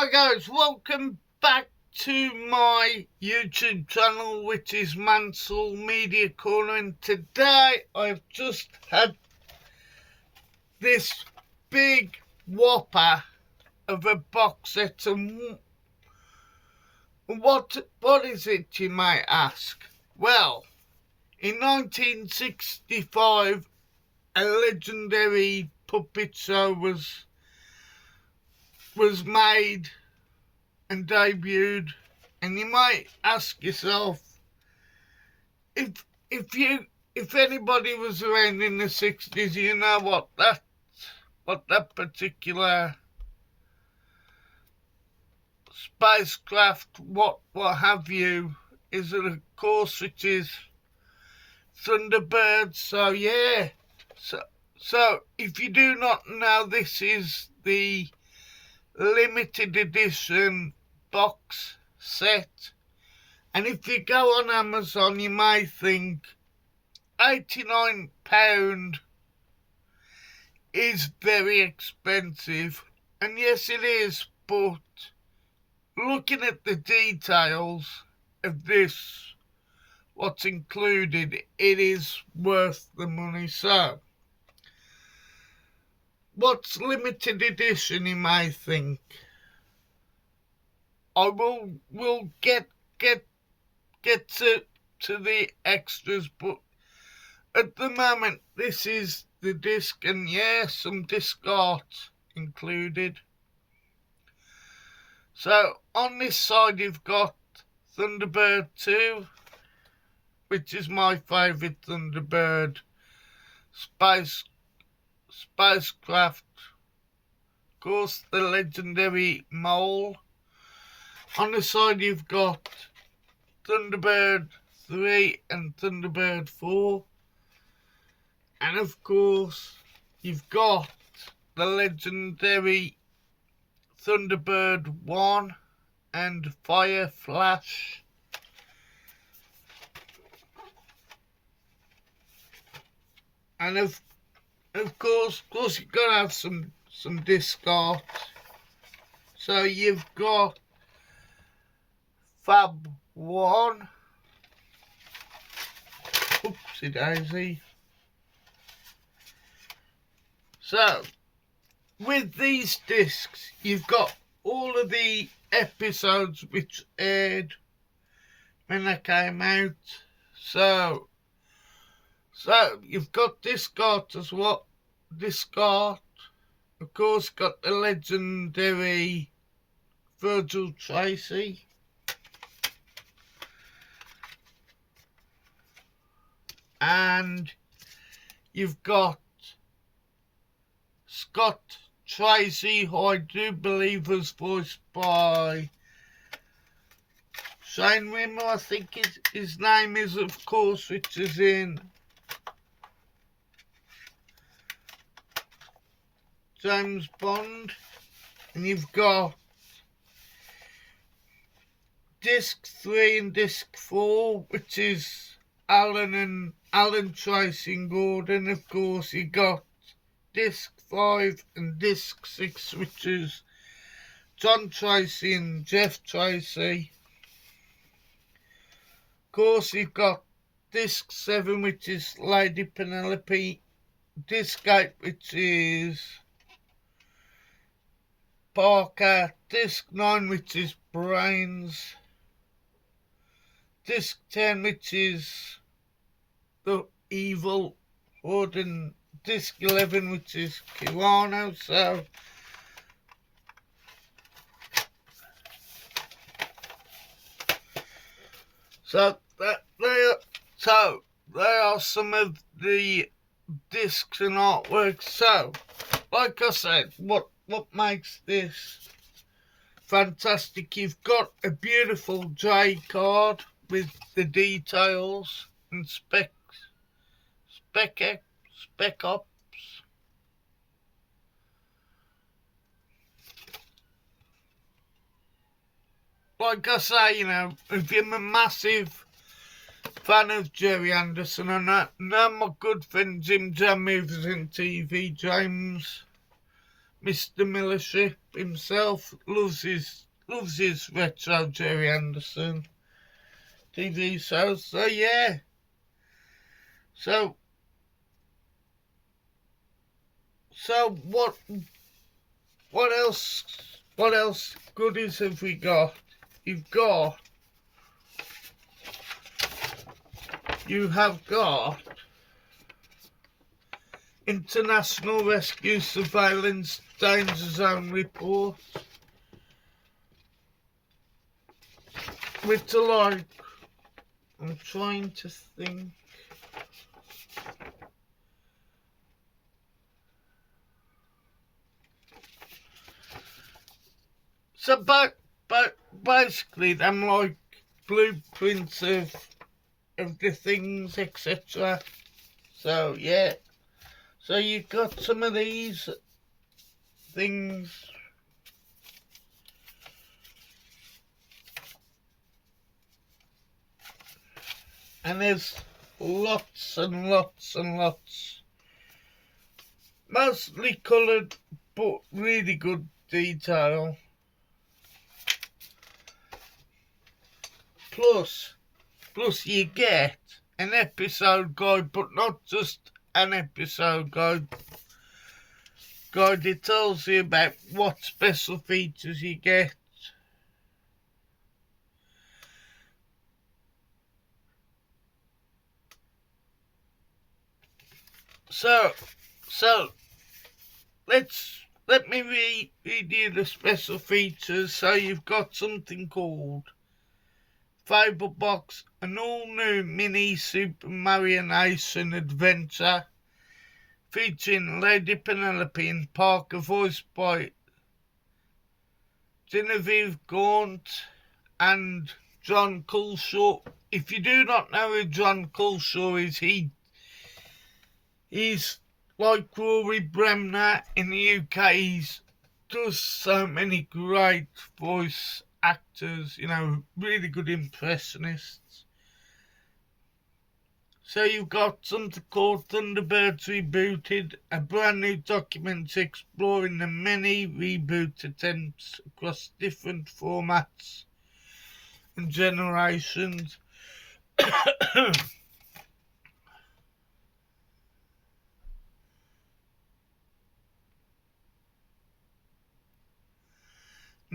Hi guys, welcome back to my YouTube channel, which is Mansell Media Corner, and today I've just had this big whopper of a box set. And what is it, you might ask? Well, in 1965 a legendary puppet show was made and debuted, and you might ask yourself, if anybody was around in the 60s, you know what that particular spacecraft, what have you, is, of course, which is Thunderbirds. So yeah, so if you do not know, this is the limited edition box set, and if you go on Amazon you may think £89 is very expensive, and yes it is, but looking at the details of this, what's included, it is worth the money. So what's limited edition, you may think? I will get to the extras, but at the moment this is the disc, and yeah, some disc art included. So on this side you've got Thunderbird 2, which is my favourite Thunderbird spacecraft, of course, the legendary mole. On the side you've got Thunderbird 3 and Thunderbird 4, and of course you've got the legendary Thunderbird 1 and Fire Flash. And of course you've got to have some disc art. So you've got Fab 1, oopsie daisy. So with these discs you've got all of the episodes which aired when they came out. So you've got disc art as well. Disc art, of course, got the legendary Virgil Tracy. And you've got Scott Tracy, who I do believe was voiced by Shane Rimmer, I think his name is, of course, which is in James Bond. And you've got disc 3 and disc 4, which is Alan Tracy and Gordon. Of course you got disc 5 and disc 6, which is John Tracy and Jeff Tracy. Of course you've got disc 7, which is Lady Penelope, disc 8, which is Parker, disc 9, which is Brains, disc 10, which is the Evil Hood, and disc 11, which is Kiwano. So they are some of the discs and artworks. So like I said, what makes this fantastic, you've got a beautiful J card with the details and spec ops. Like I say, you know, if you're a massive fan of Jerry Anderson, and I know my good friend Jim Jam Movies and TV, James Mr. Millership himself loves his retro Jerry Anderson TV shows. So yeah. So what else goodies have we got? You have got International Rescue Surveillance Danger Zone Report, which are like, I'm trying to think. So, but basically, them like blueprints of the things, etc. So yeah. So you've got some of these things. And there's lots and lots and lots. Mostly coloured, but really good detail. Plus you get an episode guide, but not just an episode guide. It tells you about what special features you get. So let me read you the special features. So you've got something called Fable Box, an all-new mini Super Mario Nation adventure featuring Lady Penelope and Parker, voiced by Genevieve Gaunt and John Culshaw. If you do not know who John Culshaw is, he's like Rory Bremner in the UK. He does so many great voice actors, really good impressionists. So you've got something called Thunderbirds Rebooted, a brand new document exploring the many reboot attempts across different formats and generations. And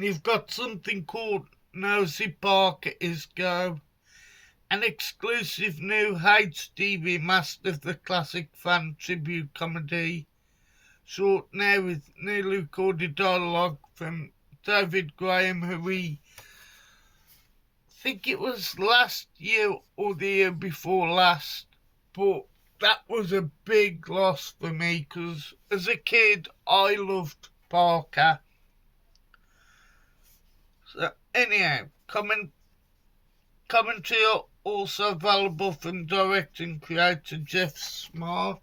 you've got something called Nosy Parker Is Go, an exclusive new HD remaster of the classic fan tribute comedy, short now with newly recorded dialogue from David Graham, who we think it was last year or the year before last, but that was a big loss for me because as a kid I loved Parker. So anyhow, commentary also available from director and creator Jeff Smart.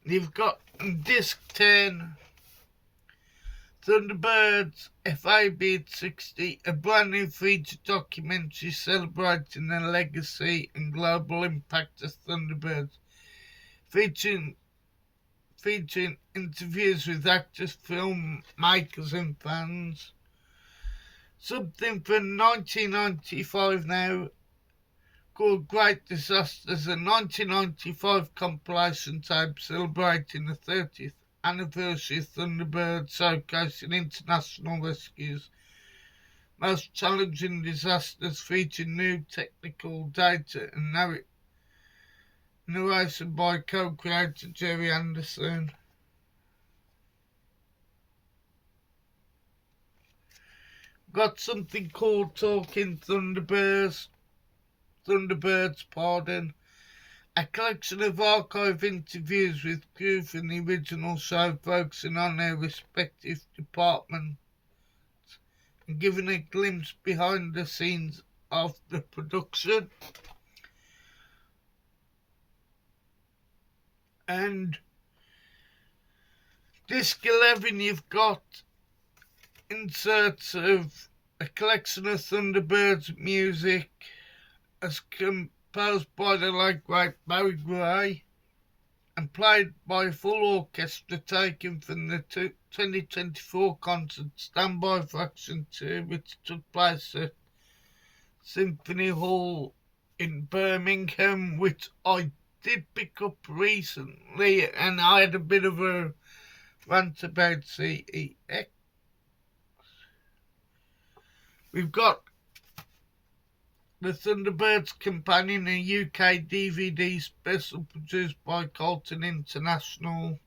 You've got Disc 10, Thunderbirds FAB 60, a brand new feature documentary celebrating the legacy and global impact of Thunderbirds, featuring interviews with actors, filmmakers and fans. Something from 1995 now, called Great Disasters, a 1995 compilation tape celebrating the 30th anniversary of Thunderbirds, showcasing international rescues, most challenging disasters, featuring new technical data and narration by co-creator Jerry Anderson. Got something called Talking Thunderbirds, a collection of archive interviews with crew from the original show, focusing on their respective departments and giving a glimpse behind the scenes of the production. And Disc 11, you've got inserts of a collection of Thunderbirds music as composed by the late great Barry Gray and played by a full orchestra taken from the 2024 concert Standby for Action 2, which took place at Symphony Hall in Birmingham, which I did pick up recently, and I had a bit of a rant about CEX. We've got the Thunderbirds Companion, a UK DVD special produced by Colton International.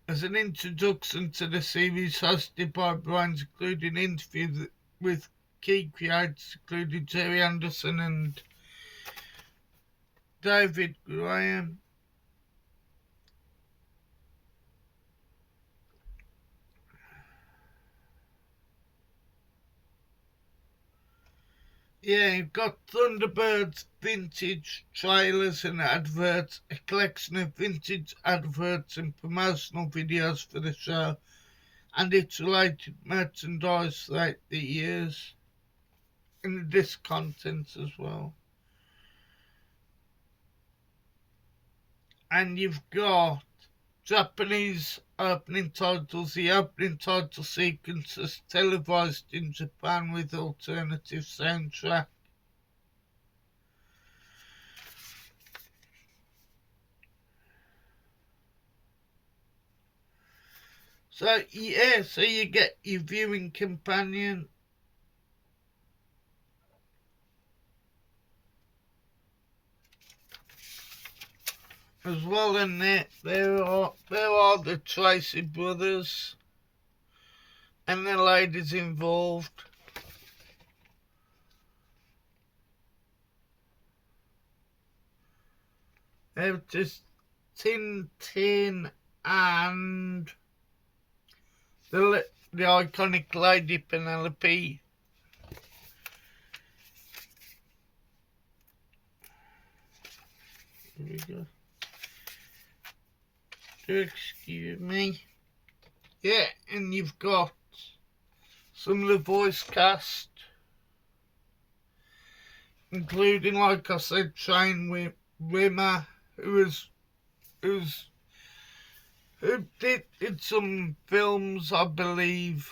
As an introduction to the series, hosted by Brian's, including interviews with key creators including Jerry Anderson and David Graham. Yeah, you've got Thunderbirds vintage trailers and adverts, a collection of vintage adverts and promotional videos for the show, and its related merchandise throughout the years, and the disc contents as well. And you've got Japanese opening titles. The opening title sequence is televised in Japan with alternative soundtrack. So yeah, so you get your viewing companion. As well, in there are the Tracy brothers and the ladies involved. They're just Tintin and the iconic Lady Penelope. Here we go. Excuse me. Yeah, and you've got some of the voice cast, including, like I said, Shane Rimmer, who did some films, I believe.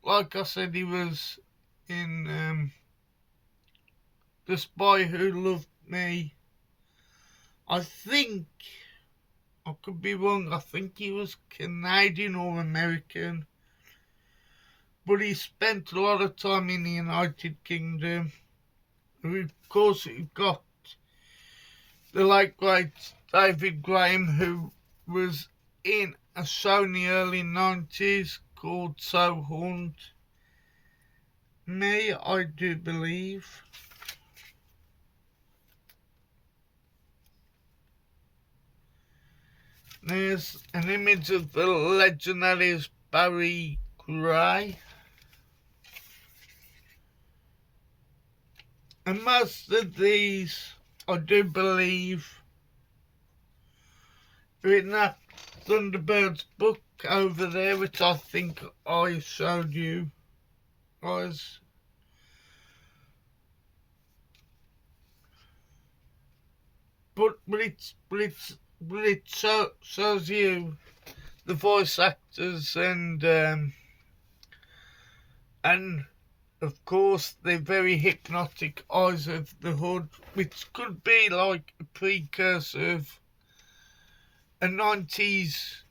Like I said, he was in The Spy Who Loved Me. I think, I could be wrong, I think he was Canadian or American, but he spent a lot of time in the United Kingdom. Of course, you've got the late great David Graham, who was in a show in the early 90s called So Haunt Me, I do believe. There's an image of the legend that is Barry Gray. And most of these, I do believe, are in that Thunderbirds book over there, which I think I showed you guys. But it shows you the voice actors and of course the very hypnotic eyes of the Hood, which could be like a precursor of a 90s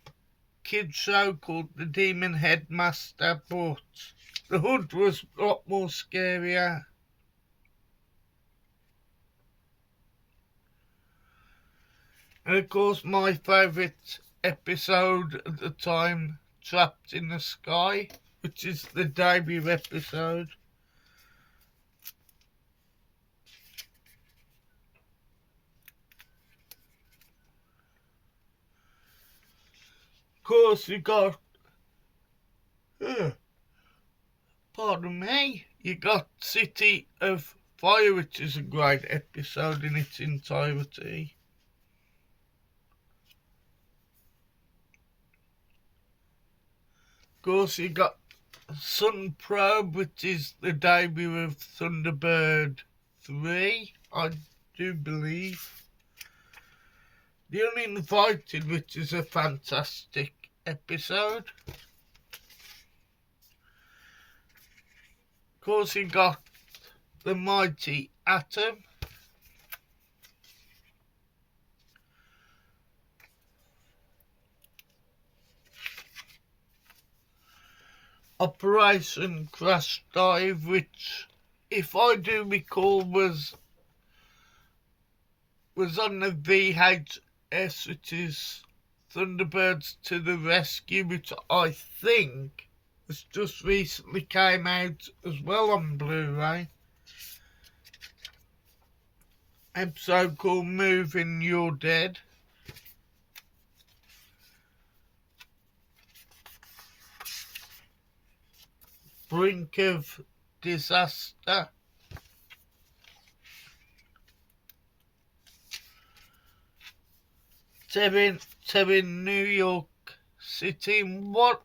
kids show called The Demon Headmaster, but the Hood was a lot more scarier. And of course, my favourite episode at the time, Trapped in the Sky, which is the debut episode. Of course, you got, pardon me, you got City of Fire, which is a great episode in its entirety. course, you got Sun Probe, which is the debut of Thunderbird 3, I do believe. The Uninvited, which is a fantastic episode. Of course, you got The Mighty Atom. Operation Crash Dive, which, if I do recall, was on the VHS, which is Thunderbirds to the Rescue, which I think has just recently came out as well on Blu-ray. Episode called Moving You're Dead. Brink of Disaster. Terry New York City. What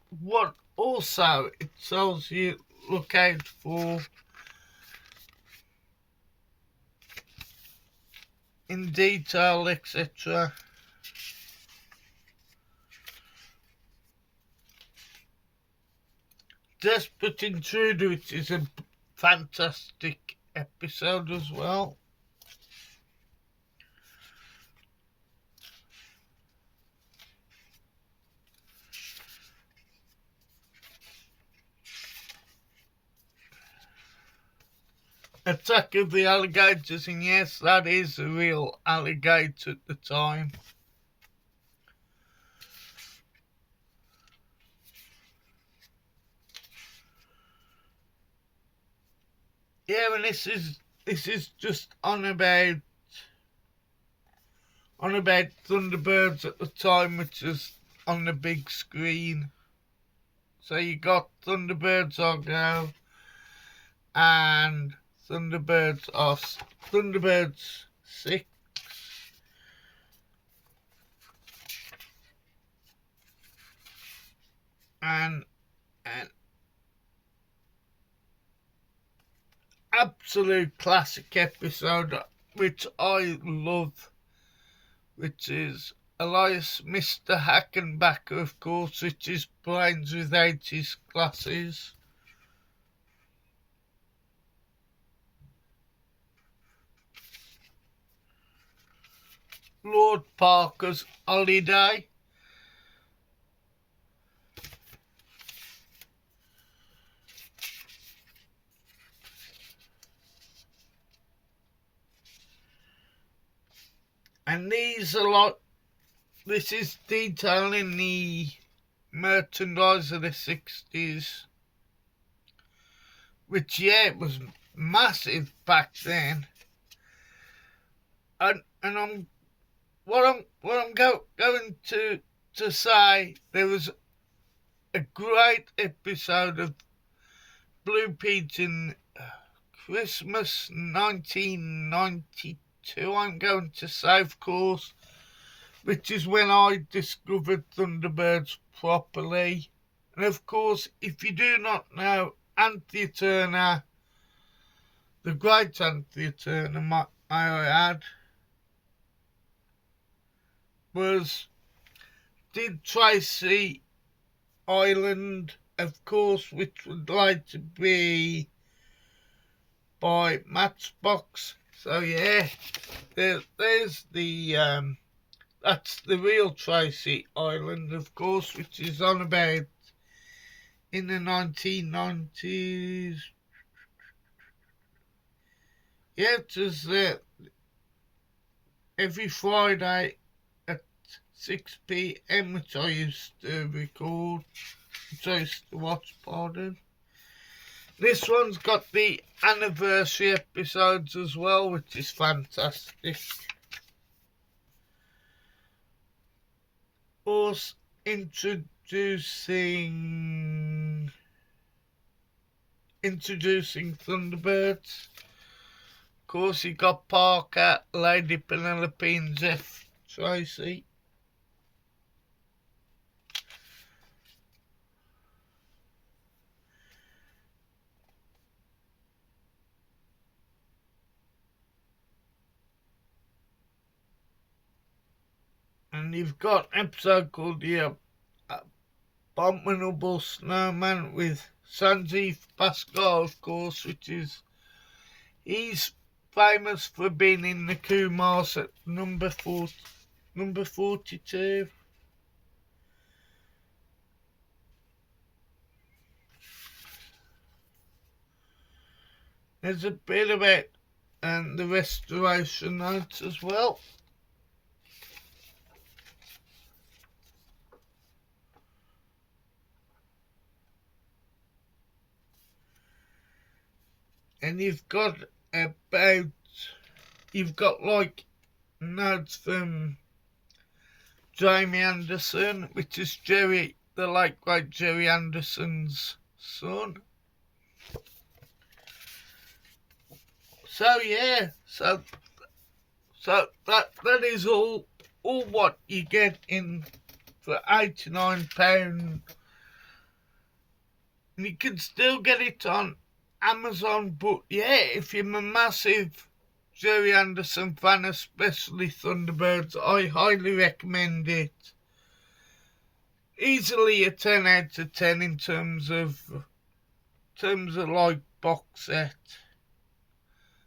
also it tells you look out for in detail, etc. Desperate Intruder, which is a fantastic episode as well. Attack of the Alligators, and yes, that is a real alligator at the time. Yeah, and this is just on about Thunderbirds at the time, which was on the big screen. So you got Thunderbirds Argo and Thunderbirds 6. And absolute classic episode which I love, which is Elias Mr. Hackenbacker, of course, which is Brains Without His Glasses. Lord Parker's Holiday. And these are this is detailing the merchandise of the 60s, which, yeah, it was massive back then. And I'm going to say, there was a great episode of Blue Pigeon, Christmas 1992, I'm going to say, of course, which is when I discovered Thunderbirds properly. And of course, if you do not know, Anthea Turner, the great Anthea Turner, may I add, did Tracy Island, of course, which would later be by Matchbox. So yeah, there's the that's the real Tracy Island, of course, which is on about in the 1990s. Yeah, it was every Friday at 6 p.m, which I used to record, which I used to watch, pardon. This one's got the anniversary episodes as well, which is fantastic. Also introducing Thunderbirds. Of course, you got Parker, Lady Penelope, and Jeff Tracy. And you've got an episode called The Abominable Snowman with Sanjeev Bhaskar, of course, he's famous for being in the Kumars at number 42. There's a bit about the restoration notes as well. And you've got like notes from Jamie Anderson, which is the late great Jerry Anderson's son. So yeah, so that is all what you get in for £89. And you can still get it on Amazon, but yeah, if you're a massive Jerry Anderson fan, especially Thunderbirds, I highly recommend it. Easily a 10 out of 10 in terms of like box set.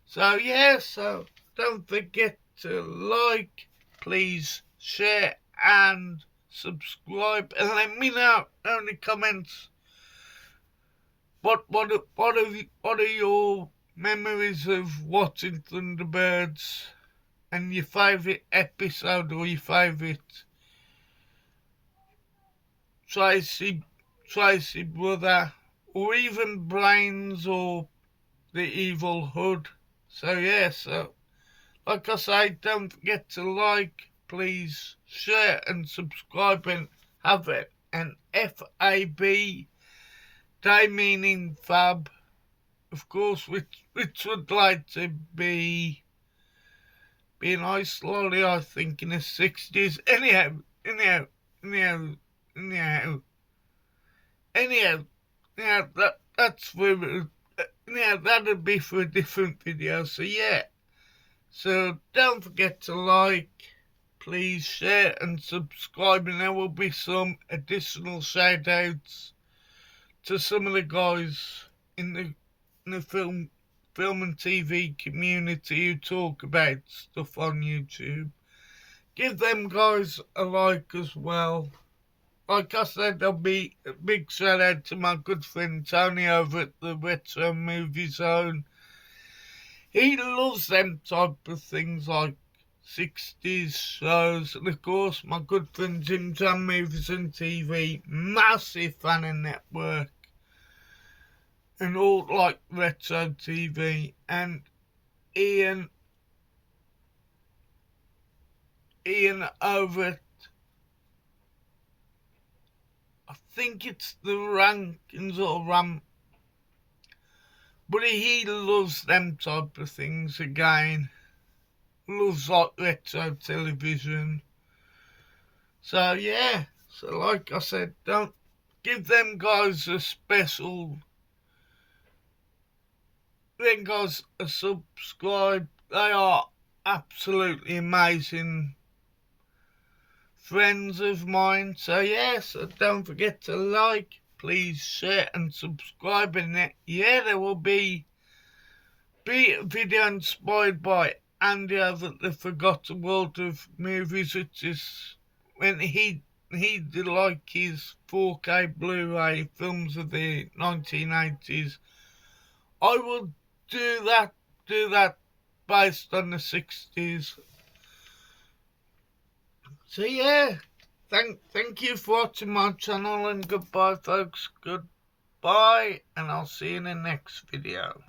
So yeah, so don't forget to like, please share and subscribe, and let me know in the comments what are your memories of watching Thunderbirds, and your favourite episode or your favourite Tracy brother, or even Brains or the Evil Hood. So yeah, so like I say, don't forget to like, please share and subscribe, and have it an FAB day meaning fab, of course, which would like to be nice slowly, I think, in the 60s. Anyhow, that's for that'd be for a different video. So yeah, so don't forget to like, please share and subscribe, and there will be some additional shout outs to some of the guys in the film and TV community who talk about stuff on YouTube. Give them guys a like as well. Like I said, there'll be a big shout out to my good friend Tony over at the Retro Movie Zone. He loves them type of things like 60s shows, and of course my good friend Jim Jam Movies and TV, massive fan of Network and all like retro TV, and Ian over at, I think it's the Rankins or Ram, but he loves them type of things again. Loves like retro television. So yeah, so like I said, don't give them guys a special, then guys a subscribe. They are absolutely amazing friends of mine. So yeah, so don't forget to like, please share and subscribe, and yeah, there will be a video inspired by Andy over at the Forgotten World of Movies, which is when he did like his 4K Blu-ray films of the 1980s. I will do that based on the 60s. So yeah, thank you for watching my channel, and goodbye folks, goodbye, and I'll see you in the next video.